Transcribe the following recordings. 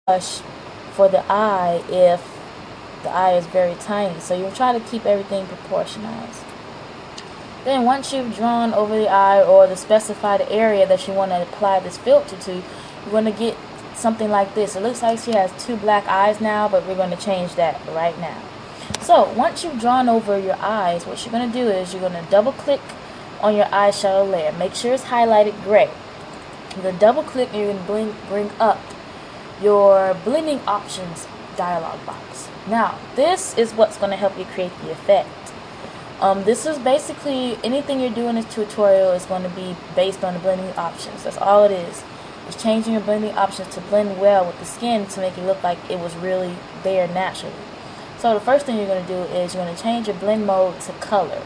blush for the eye if the eye is very tiny. So you'll try to keep everything proportionized. Then once you've drawn over the eye or the specified area that you want to apply this filter to, you're going to get something like this. It looks like she has two black eyes now, but we're going to change that right now. So once you've drawn over your eyes, what you're going to do is you're going to double click on your eyeshadow layer. Make sure it's highlighted gray. You're going to double click and you're going to bring up your blending options dialog box. Now this is what's going to help you create the effect. This is basically anything you're doing in this tutorial is going to be based on the blending options. That's all it is. It's changing your blending options to blend well with the skin to make it look like it was really there naturally. So the first thing you're going to do is you're going to change your blend mode to color.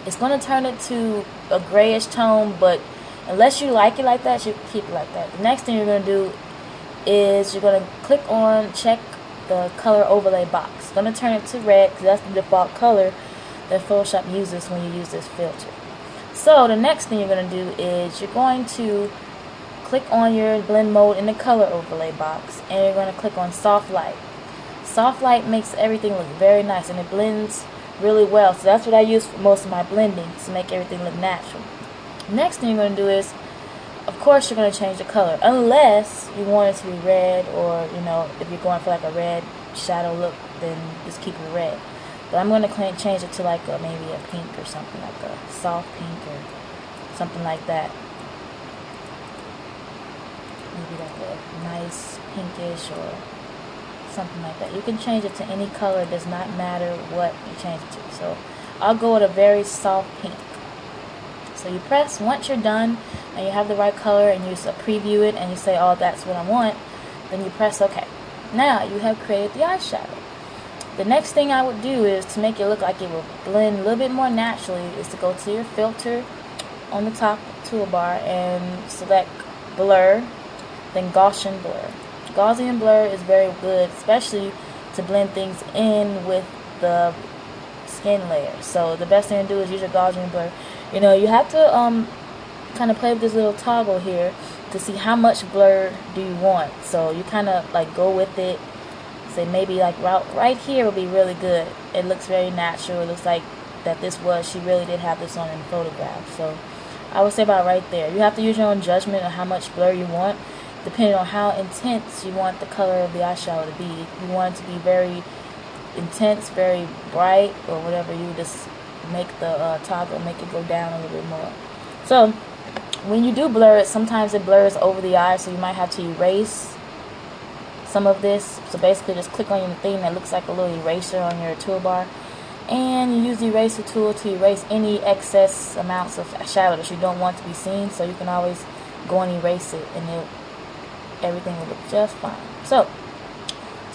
It's going to turn it to a grayish tone, but unless you like it like that, you can keep it like that. The next thing you're going to do is you're going to click on check the color overlay box. It's going to turn it to red because that's the default color that Photoshop uses when you use this filter. So the next thing you're going to do is you're going to click on your blend mode in the color overlay box and you're going to click on soft light. Soft light makes everything look very nice and it blends really well. So that's what I use for most of my blending, to make everything look natural. Next thing you're going to do is, of course, you're going to change the color, unless you want it to be red, or if you're going for like a red shadow look, then just keep it red. But I'm going to change it to like maybe a pink or something, like a soft pink or something like that. Maybe like a nice pinkish or something like that. You can change it to any color. It does not matter what you change it to. So I'll go with a very soft pink. So you press, once you're done and you have the right color and you preview it and you say, oh, that's what I want, then you press OK. Now you have created the eyeshadow. The next thing I would do is, to make it look like it will blend a little bit more naturally, is to go to your filter on the top toolbar and select blur, then Gaussian blur. Gaussian blur is very good, especially to blend things in with the skin layer. So the best thing to do is use your Gaussian blur. You have to kind of play with this little toggle here to see how much blur do you want. So you kind of like go with it. Say maybe like right here will be really good. It looks very natural. It looks like that she really did have this on in the photograph. So I would say about right there. You have to use your own judgment on how much blur you want, depending on how intense you want the color of the eyeshadow to be. If you want it to be very intense, very bright, or whatever, you just make the toggle, make it go down a little bit more. So when you do blur it, sometimes it blurs over the eye, so you might have to erase some of this. So basically just click on your thing that looks like a little eraser on your toolbar, and you use the eraser tool to erase any excess amounts of shadow that you don't want to be seen. So you can always go and erase it and everything will look just fine. So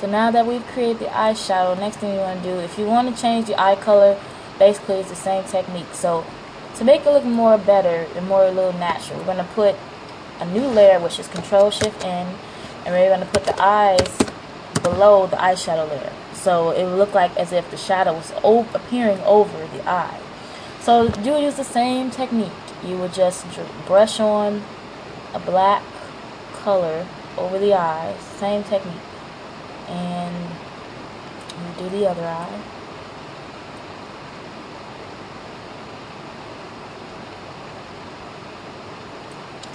now that we've created the eyeshadow, next thing you want to do, if you want to change the eye color, basically it's the same technique. So to make it look more better and more a little natural, we're going to put a new layer, which is Control-Shift-N, and we're going to put the eyes below the eyeshadow layer. So it will look like as if the shadow was appearing over the eye. So you will use the same technique. You would just brush on a black color over the eyes, same technique, and you do the other eye.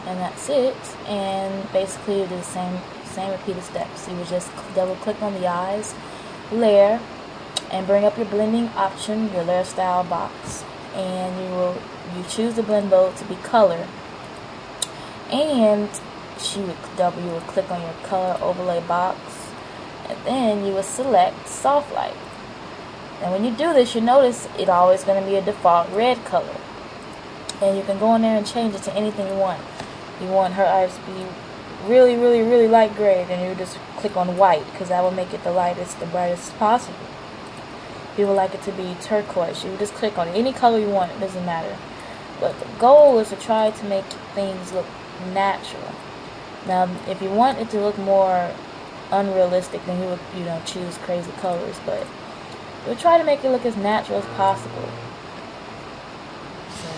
And that's it. And basically you do the same repeated steps. You would just double click on the eyes layer and bring up your blending option, your layer style box, and you choose the blend mode to be color, and you would click on your color overlay box, and then you would select soft light. And when you do this, you notice it's always going to be a default red color, and you can go in there and change it to anything you want. You want her eyes to be really, really, really light gray, then you just click on white, because that will make it the lightest, the brightest possible. If you would like it to be turquoise, you just click on any color you want. It doesn't matter. But the goal is to try to make things look natural. Now, if you want it to look more unrealistic, then you would, choose crazy colors. But we'll try to make it look as natural as possible. So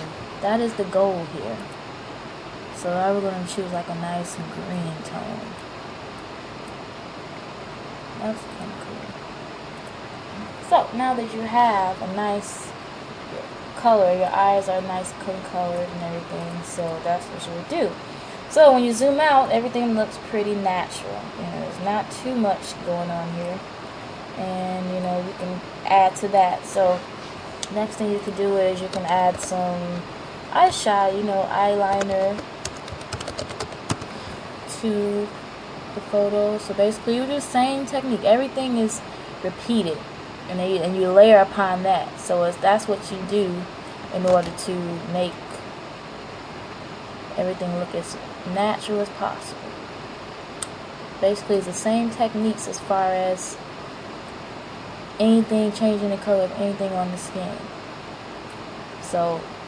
that is the goal here. So now we're going to choose like a nice green tone. That's kind of cool. So now that you have a nice color, your eyes are nice colored and everything, so that's what you would do. So when you zoom out, everything looks pretty natural. There's not too much going on here, and you can add to that. So next thing you can do is you can add some eyeshadow, eyeliner to the photo. So basically you do the same technique. Everything is repeated, and you layer upon that. So that's what you do in order to make everything look as natural as possible. Basically, it's the same techniques as far as anything changing the color of anything on the skin. So